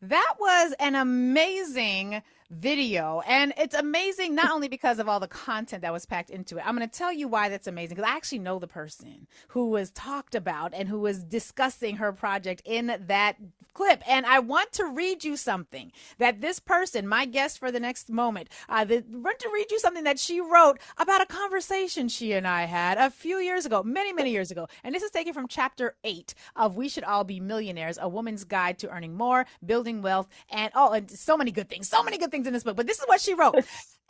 That was an amazing video. And it's amazing not only because of all the content that was packed into it. I'm going to tell you why that's amazing because I actually know the person who was talked about and who was discussing her project in that clip. And I want to read you something that this person, my guest for the next moment, want to read you something that she wrote about a conversation she and I had a few years ago, many, many years ago. And this is taken from chapter 8 of We Should All Be Millionaires, A Woman's Guide to Earning More, Building Wealth, and so many good things in this book. But this is what she wrote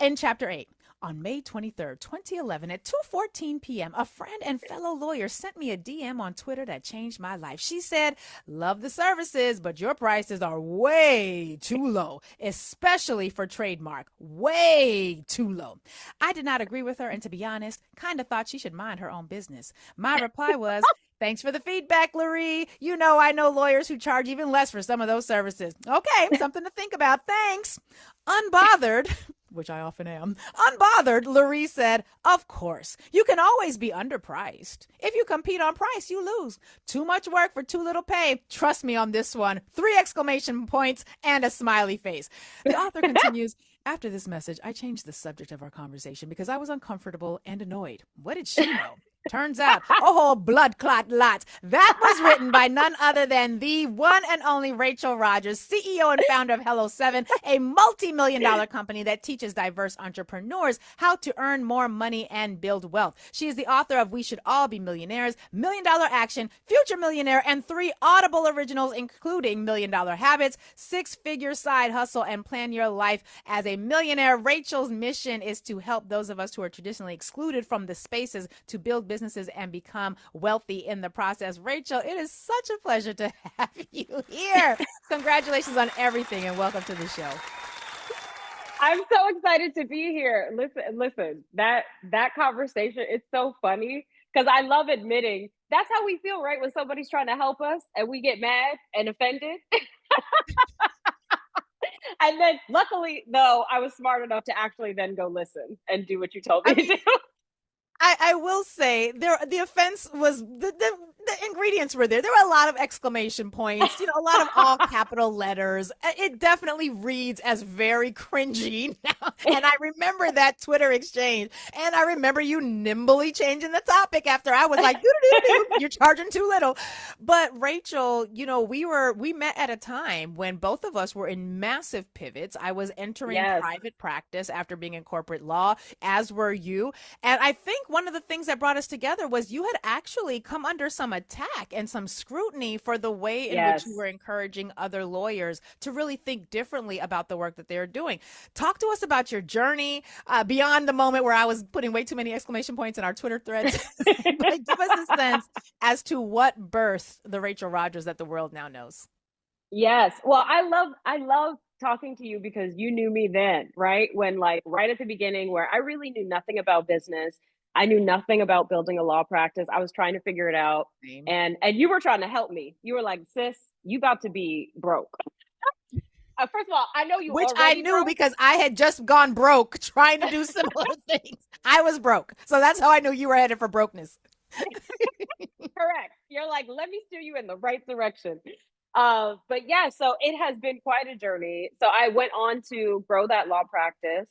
in chapter 8. On May 23rd, 2011, at 2:14 p.m., a friend and fellow lawyer sent me a DM on Twitter that changed my life. She said, "Love the services, but your prices are way too low, especially for trademark. Way too low." I did not agree with her, and to be honest, kind of thought she should mind her own business. My reply was, "Thanks for the feedback, Lurie. You know I know lawyers who charge even less for some of those services." Okay, something to think about. Thanks. Unbothered, which I often am. Unbothered, Lurie said, "Of course, you can always be underpriced. If you compete on price, you lose. Too much work for too little pay. Trust me on this one." 3 exclamation points and a smiley face. The author continues, "After this message, I changed the subject of our conversation because I was uncomfortable and annoyed. What did she know? Turns out, oh, blood clot lots. That was written by none other than the one and only Rachel Rodgers, CEO and founder of Hello7, a multi-million-dollar company that teaches diverse entrepreneurs how to earn more money and build wealth. She is the author of We Should All Be Millionaires, Million Dollar Action, Future Millionaire, and 3 Audible originals, including Million Dollar Habits, 6-Figure Side Hustle, and Plan Your Life as a Millionaire. Rachel's mission is to help those of us who are traditionally excluded from the spaces to build businesses and become wealthy in the process. Rachel, it is such a pleasure to have you here. Congratulations on everything and welcome to the show. I'm so excited to be here. Listen, that conversation, it's so funny because I love admitting that's how we feel, right? When somebody's trying to help us and we get mad and offended. And then luckily, though, I was smart enough to actually then go listen and do what you told me to do. I will say the offense was the ingredients were there. There were a lot of exclamation points, a lot of all capital letters. It definitely reads as very cringy now. And I remember that Twitter exchange. And I remember you nimbly changing the topic after I was like, you're charging too little. But Rachel, we met at a time when both of us were in massive pivots. I was entering Yes. private practice after being in corporate law, as were you. And I think one of the things that brought us together was you had actually come under some attack and some scrutiny for the way in which you were encouraging other lawyers to really think differently about the work that they're doing. Talk to us about your journey beyond the moment where I was putting way too many exclamation points in our Twitter threads. But give us a sense as to what birthed the Rachel Rodgers that the world now knows. Yes. Well, I love talking to you because you knew me then, right? When right at the beginning where I really knew nothing about business. I knew nothing about building a law practice. I was trying to figure it out. Same. And you were trying to help me. You were like, "Sis, you about to be broke." First of all, I know you Which already I knew broke. because I had just gone broke trying to do similar things. I was broke. So that's how I knew you were headed for brokenness. Correct. You're like, "Let me steer you in the right direction." But yeah, so it has been quite a journey. So I went on to grow that law practice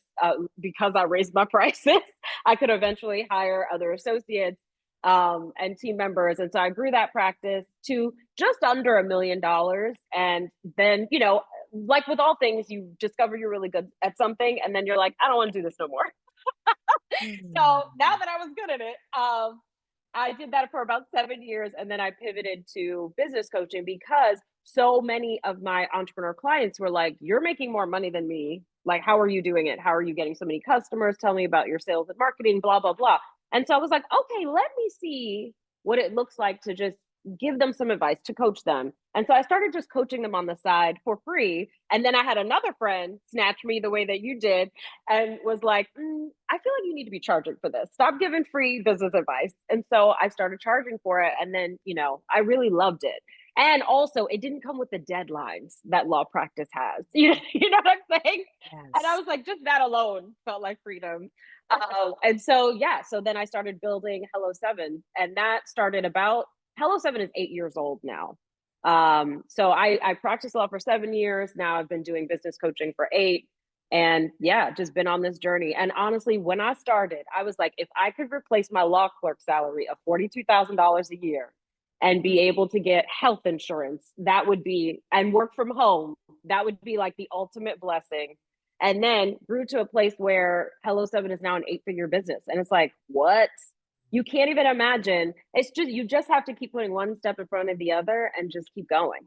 because I raised my prices. I could eventually hire other associates and team members. And so I grew that practice to just under $1 million. And then, like with all things, you discover you're really good at something. And then you're like, "I don't want to do this no more." So now that I was good at it, I did that for about 7 years. And then I pivoted to business coaching because so many of my entrepreneur clients were like, "You're making more money than me. Like, how are you doing it? How are you getting so many customers? Tell me about your sales and marketing, blah, blah, blah." And so I was like, okay, let me see what it looks like to just give them some advice, to coach them. And so I started just coaching them on the side for free. And then I had another friend snatch me the way that you did and was like, "I feel like you need to be charging for this. Stop giving free business advice." And so I started charging for it. And then, I really loved it. And also, it didn't come with the deadlines that law practice has. You know what I'm saying? And I Yes. was like, just that alone felt like freedom. And so, yeah, so then I started building Hello7. And that started Hello7 is 8 years old now. So I practiced law for 7 years. Now I've been doing business coaching for 8. And yeah, just been on this journey. And honestly, when I started, I was like, if I could replace my law clerk salary of $42,000 a year and be able to get health insurance, that would be, and work from home, that would be like the ultimate blessing. And then grew to a place where Hello 7 is now an 8-figure business. And it's like, what? You can't even imagine. It's just, you just have to keep putting one step in front of the other and just keep going.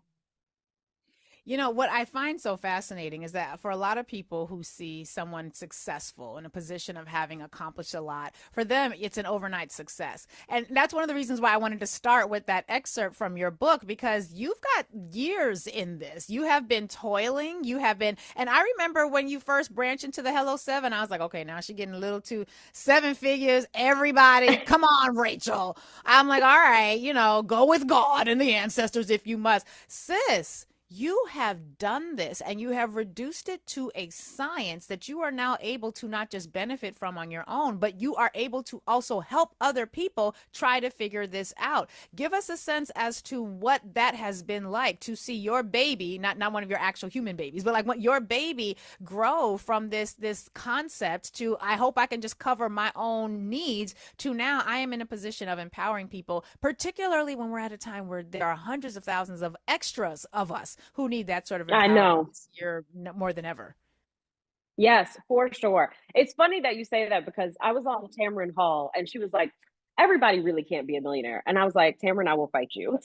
You know, what I find so fascinating is that for a lot of people who see someone successful in a position of having accomplished a lot, for them, it's an overnight success. And that's one of the reasons why I wanted to start with that excerpt from your book, because you've got years in this. You have been toiling. You have been, and I remember when you first branched into the Hello 7, I was like, okay, now she's getting a little too 7 figures. Everybody, come on, Rachel. I'm like, all right, go with God and the ancestors if you must. Sis, you have done this and you have reduced it to a science that you are now able to not just benefit from on your own, but you are able to also help other people try to figure this out. Give us a sense as to what that has been like to see your baby, not one of your actual human babies, but like what your baby grow from this concept to, I hope I can just cover my own needs, to now I am in a position of empowering people, particularly when we're at a time where there are hundreds of thousands of extras of us who need that sort of I empowerment know. this year more than ever. Yes, for sure. It's funny that you say that because I was on Tamron Hall and she was like, everybody really can't be a millionaire. And I was like, Tamron, I will fight you. Okay.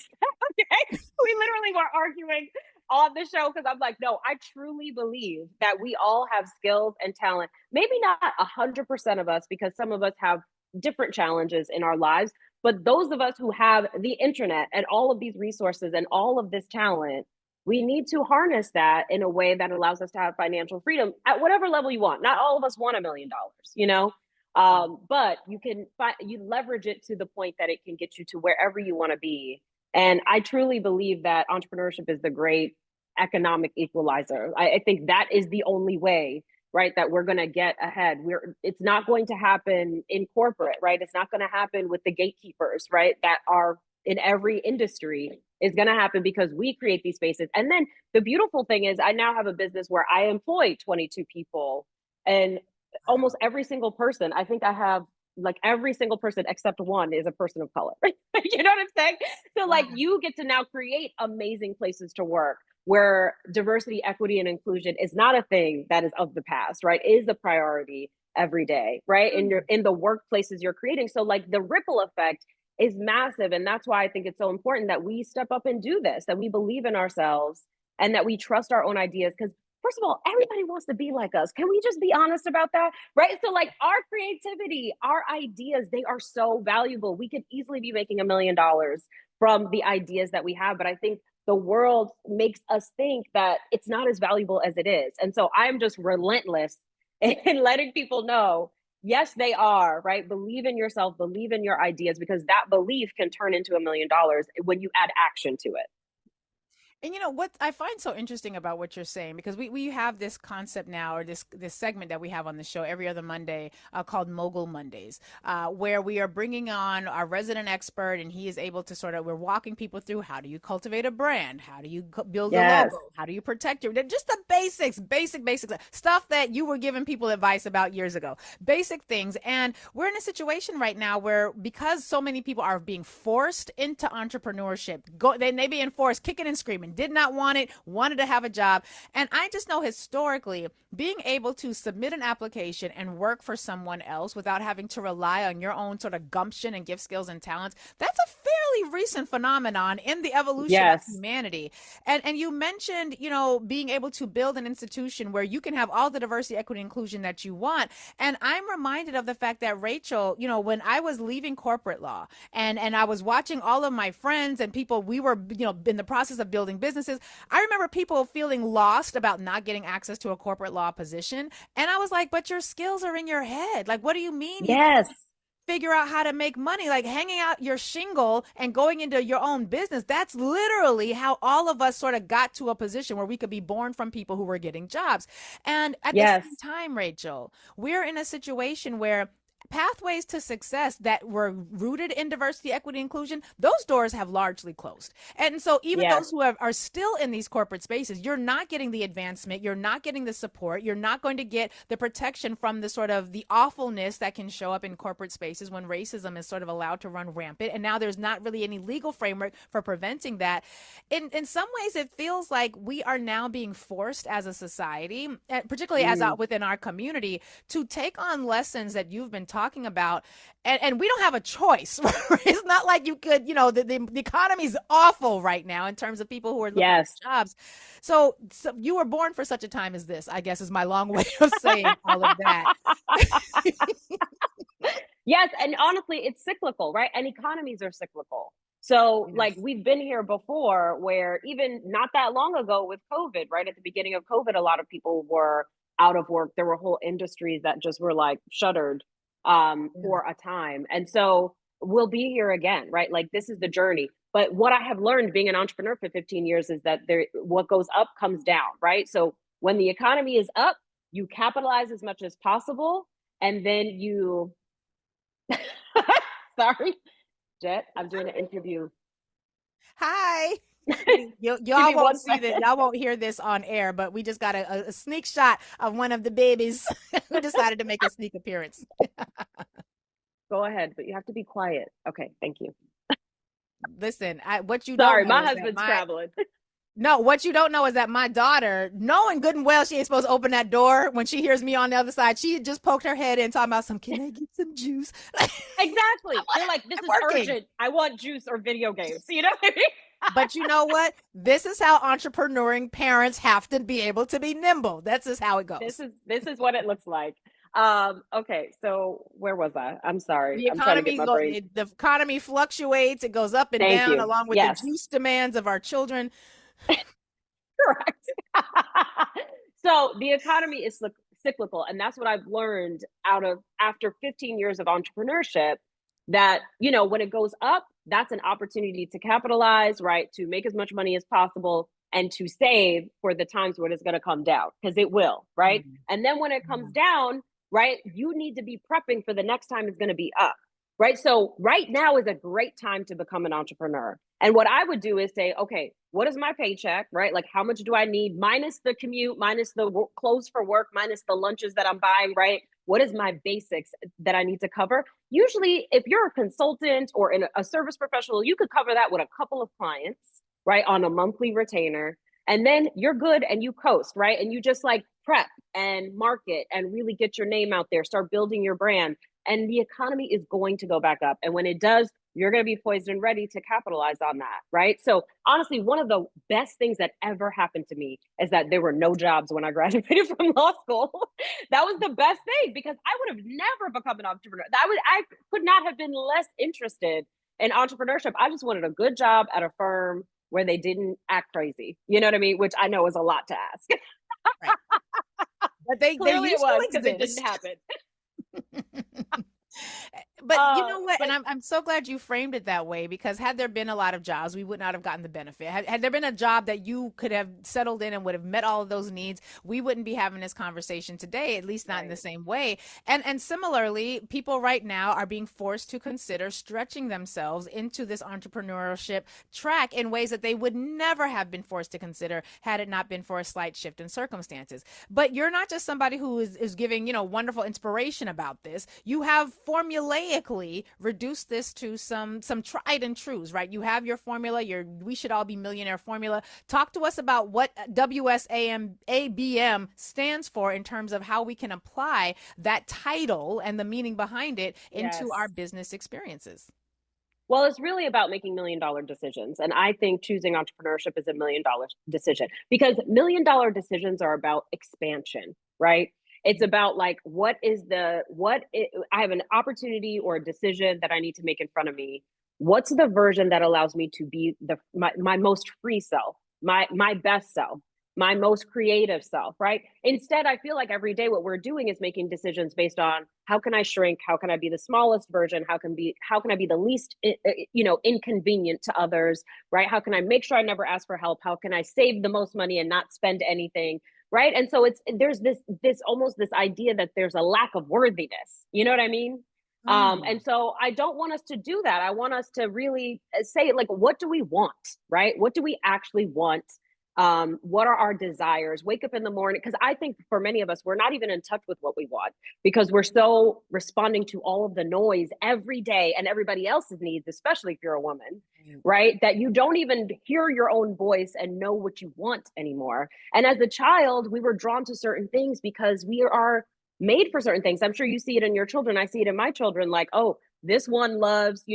We literally were arguing on the show because I'm like, no, I truly believe that we all have skills and talent. Maybe not 100% of us, because some of us have different challenges in our lives. But those of us who have the internet and all of these resources and all of this talent, we need to harness that in a way that allows us to have financial freedom at whatever level you want. Not all of us want $1 million, but you leverage it to the point that it can get you to wherever you want to be. And I truly believe that entrepreneurship is the great economic equalizer. I think that is the only way, right, that we're going to get ahead. It's not going to happen in corporate, right? It's not going to happen with the gatekeepers, right, that are in every industry. Is going to happen because we create these spaces. And then the beautiful thing is I now have a business where I employ 22 people, and almost every single person, I think I have, like, every single person except one is a person of color. You know what I'm saying? So like, Wow. you get to now create amazing places to work where diversity, equity, and inclusion is not a thing that is of the past, right? It is a priority every day, right? In the workplaces you're creating. So like, the ripple effect is massive. And that's why I think it's so important that we step up and do this, that we believe in ourselves and that we trust our own ideas. Because first of all, everybody wants to be like us. Can we just be honest about that? Right? So like, our creativity, our ideas, they are so valuable. We could easily be making $1 million from the ideas that we have. But I think the world makes us think that it's not as valuable as it is. And so I'm just relentless in letting people know, yes, they are, right? Believe in yourself, believe in your ideas, because that belief can turn into $1 million when you add action to it. And what I find so interesting about what you're saying, because we have this concept now, or this segment that we have on the show every other Monday, called Mogul Mondays, where we are bringing on our resident expert, and he is able to we're walking people through, how do you cultivate a brand, how do you build a Yes. logo, how do you protect just the basics, basic stuff that you were giving people advice about years ago, basic things. And we're in a situation right now where, because so many people are being forced into entrepreneurship, they being forced, kicking and screaming, did not want it, wanted to have a job. And I just know historically, being able to submit an application and work for someone else without having to rely on your own sort of gumption and gift skills and talents, that's a fairly recent phenomenon in the evolution of Yes. humanity. And you mentioned, being able to build an institution where you can have all the diversity, equity, inclusion that you want. And I'm reminded of the fact that, Rachel, when I was leaving corporate law and I was watching all of my friends and people, we were, in the process of building businesses, I remember people feeling lost about not getting access to a corporate law position. And I was like, but your skills are in your head. Like, what do you mean you Yes. can't figure out how to make money? Like, hanging out your shingle and going into your own business, that's literally how all of us sort of got to a position where we could be born from people who were getting jobs. And at the Yes. same time, Rachel, we're in a situation where pathways to success that were rooted in diversity, equity, inclusion, those doors have largely closed. And so even Yes. those who are still in these corporate spaces, you're not getting the advancement, you're not getting the support, you're not going to get the protection from the sort of the awfulness that can show up in corporate spaces when racism is sort of allowed to run rampant. And now there's not really any legal framework for preventing that. In some ways, it feels like we are now being forced as a society, particularly as within our community, to take on lessons that you've been talking about, and we don't have a choice. It's not like you could, the economy is awful right now in terms of people who are looking Yes. for jobs. So you were born for such a time as this, I guess, is my long way of saying all of that. Yes, and honestly, it's cyclical, right? And economies are cyclical. So, like, Yes. we've been here before where even not that long ago with COVID, right? At the beginning of COVID, a lot of people were out of work. There were whole industries that just were like shuttered Yeah. for a time. And so we'll be here again, right? Like, this is the journey. But what I have learned being an entrepreneur for 15 years is that what goes up comes down, right? So when the economy is up, you capitalize as much as possible, and then you sorry, Jet. I'm doing an interview. Hi. Give Y'all me won't one see this. second. Y'all won't hear this on air, but we just got a sneak shot of one of the babies who decided to make a sneak appearance. Go ahead, but you have to be quiet. Okay, thank you. Listen, what you don't Sorry, know my is that husband's traveling. what you don't know is that my daughter, knowing good and well she ain't supposed to open that door when she hears me on the other side, she had just poked her head in talking about can I get some juice? Exactly. They're like, this is Working. urgent. I want juice or video games. You know what I mean? But you know what? This is how entrepreneuring parents have to be able to be nimble. That's just how it This goes. is this is what it looks like. Okay, so where was I? I'm sorry. The I'm trying to get economy my brain. the economy fluctuates, it goes up and Thank down you. along with the Yes. juice demands of our children. Correct. So the economy is cyclical, and that's what I've learned out of after 15 years of entrepreneurship. That when it goes up, that's an opportunity to capitalize, right? To make as much money as possible and to save for the times when it's going to come down, because it will, right? Mm, And then when it comes mm. down, right, you need to be prepping for the next time it's going to be up, right? So right now is a great time to become an entrepreneur. And what I would do is say, okay, what is my paycheck, right? Like, how much do I need minus the commute, minus the clothes for work, minus the lunches that I'm buying, right? What is my basics that I need to cover? Usually, if you're a consultant or a service professional, you could cover that with a couple of clients, right? On a monthly retainer. And then you're good and you coast, right? And you just like prep and market and really get your name out there, start building your brand. And the economy is going to go back up. And when it does, you're going to be poised and ready to capitalize on that, right? So honestly, one of the best things that ever happened to me is that there were no jobs when I graduated from law school. That was the best thing, because I would have never become an entrepreneur. I could not have been less interested in entrepreneurship. I just wanted a good job at a firm where they didn't act crazy. You know what I mean? Which I know is a lot to ask. Right. But they Clearly it used to was, because it didn't exist. happen. But you know what? But And I'm so glad you framed it that way, because had there been a lot of jobs, we would not have gotten the benefit. Had there been a job that you could have settled in and would have met all of those needs, we wouldn't be having this conversation today, at least not in the same way. And similarly, people right now are being forced to consider stretching themselves into this entrepreneurship track in ways that they would never have been forced to consider had it not been for a slight shift in circumstances. But you're not just somebody who is giving, wonderful inspiration about this. You have formulaically reduced this to some tried and truths, right? You have your formula, your we should all be millionaire formula. Talk to us about what WSABM stands for in terms of how we can apply that title and the meaning behind it into yes. our business experiences. Well, it's really about making $1 million decisions. And I think choosing entrepreneurship is $1 million decision, because $1 million decisions are about expansion, right? It's about like, I have an opportunity or a decision that I need to make in front of me. What's the version that allows me to be my most free self, my best self, my most creative self, right? Instead, I feel like every day what we're doing is making decisions based on how can I shrink, how can I be the smallest version, how can I be the least inconvenient to others, right? How can I make sure I never ask for help? How can I save the most money and not spend anything, right? And so there's this almost this idea that there's a lack of worthiness. You know what I mean? And so I don't want us to do that. I want us to really say, like, what do we want, right? What do we actually want? What are our desires? Wake up in the morning. Because I think for many of us, we're not even in touch with what we want because we're so responding to all of the noise every day and everybody else's needs, especially if you're a woman, right? That you don't even hear your own voice and know what you want anymore. And as a child, we were drawn to certain things because we are made for certain things. I'm sure you see it in your children. I see it in my children, like, oh, this one loves,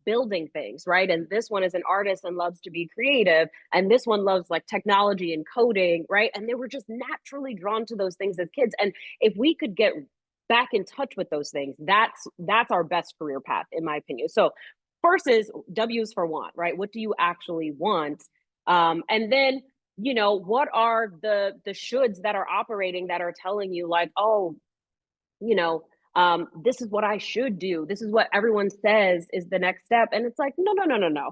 building things, right? And this one is an artist and loves to be creative. And this one loves like technology and coding, right? And they were just naturally drawn to those things as kids. And if we could get back in touch with those things, that's our best career path, in my opinion. So first is W's for want, right? What do you actually want? And then, what are the shoulds that are operating that are telling you like, oh, this is what I should do. This is what everyone says is the next step. And it's like, no,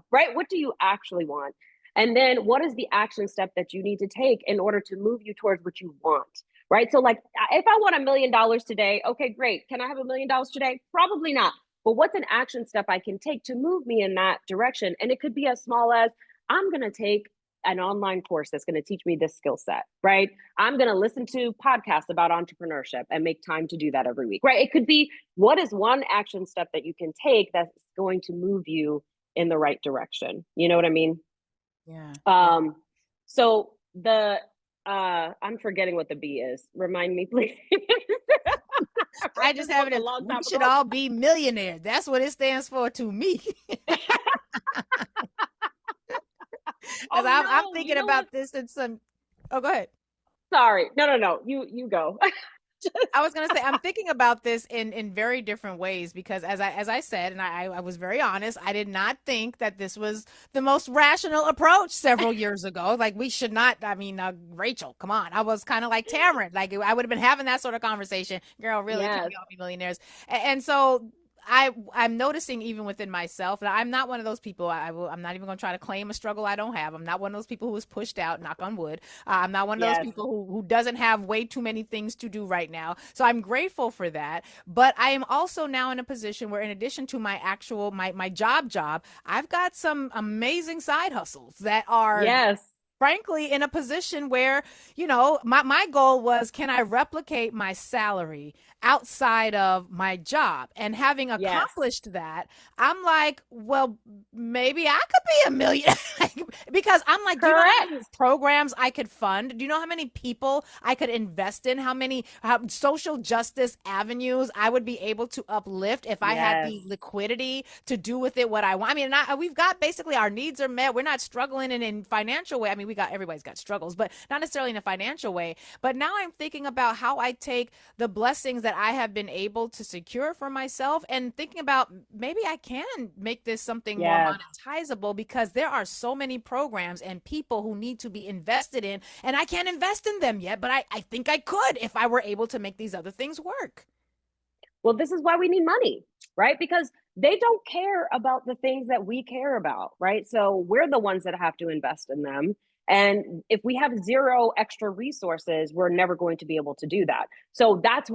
right? What do you actually want? And then what is the action step that you need to take in order to move you towards what you want? Right. So, like, if I want $1 million today, okay, great. Can I have $1 million today? Probably not. But what's an action step I can take to move me in that direction? And it could be as small as I'm going to take an online course that's going to teach me this skill set, right? I'm going to listen to podcasts about entrepreneurship and make time to do that every week, right? It could be, what is one action step that you can take that's going to move you in the right direction? You know what I mean? Yeah. So I'm forgetting what the B is. Remind me, please. I just have it as, we should all be millionaires. That's what it stands for to me. I'm thinking about this in some. Oh, go ahead. Sorry. No. You go. I was gonna say I'm thinking about this in very different ways because as I said, and I was very honest, I did not think that this was the most rational approach several years ago. Like, we should not. I mean, Rachel, come on. I was kind of like Tamron. Like, I would have been having that sort of conversation. Girl, really, Yes. can we all be millionaires? And so I'm noticing even within myself that I'm not one of those people. I'm not even going to try to claim a struggle I don't have. I'm not one of those people who is pushed out, knock on wood. I'm not one of those people who doesn't have way too many things to do right now. So I'm grateful for that. But I am also now in a position where, in addition to my actual, my job, I've got some amazing side hustles that are frankly in a position where, my goal was, can I replicate my salary outside of my job? And having accomplished that, I'm like, well, maybe I could be a millionaire. Because I'm like, do you know how many programs I could fund? Do you know how many people I could invest in? How many social justice avenues I would be able to uplift if I had the liquidity to do with it what I want? I mean, we've got basically our needs are met. We're not struggling in financial way. I mean, everybody's got struggles, but not necessarily in a financial way. But now I'm thinking about how I take the blessings that I have been able to secure for myself and thinking about maybe I can make this something more monetizable, because there are so many programs and people who need to be invested in, and I can't invest in them yet, but I think I could if I were able to make these other things work. Well, this is why we need money, right? Because they don't care about the things that we care about, right? So we're the ones that have to invest in them. And if we have zero extra resources, we're never going to be able to do that. So that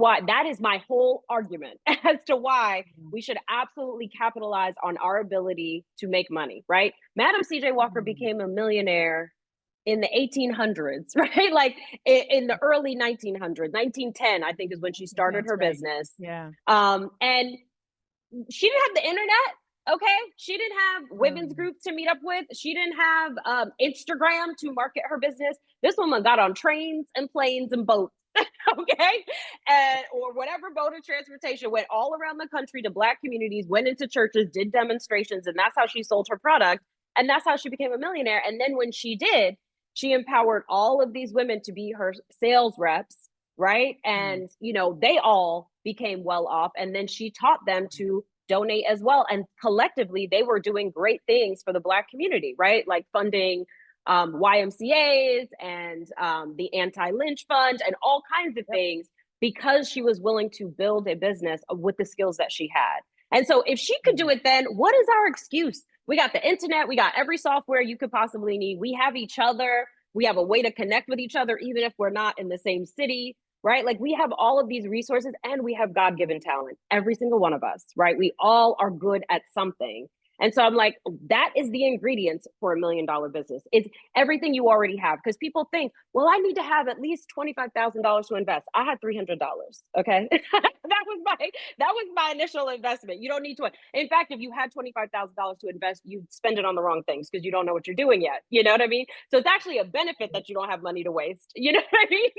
is my whole argument as to why we should absolutely capitalize on our ability to make money, right? Madam CJ Walker became a millionaire in the 1800s, right? Like in the early 1900s, 1910, I think is when she started her business. Yeah. And she didn't have the internet. Okay. She didn't have women's groups to meet up with. She didn't have Instagram to market her business. This woman got on trains and planes and boats. Okay. Or whatever mode of transportation, went all around the country to Black communities, went into churches, did demonstrations, and that's how she sold her product. And that's how she became a millionaire. And then when she did, she empowered all of these women to be her sales reps, right? And, they all became well off. And then she taught them to donate as well. And collectively, they were doing great things for the Black community, right? Like funding YMCAs and the anti-lynch fund and all kinds of things, because she was willing to build a business with the skills that she had. And so if she could do it, then what is our excuse? We got the internet. We got every software you could possibly need. We have each other. We have a way to connect with each other, even if we're not in the same city, right? Like we have all of these resources and we have God-given talent, every single one of us, right? We all are good at something. And so I'm like, that is the ingredients for $1 million business. It's everything you already have. Because people think, well, I need to have at least $25,000 to invest. I had $300. Okay. that was my initial investment. You don't need to. In fact, if you had $25,000 to invest, you spend it on the wrong things because you don't know what you're doing yet. You know what I mean? So it's actually a benefit that you don't have money to waste. You know what I mean?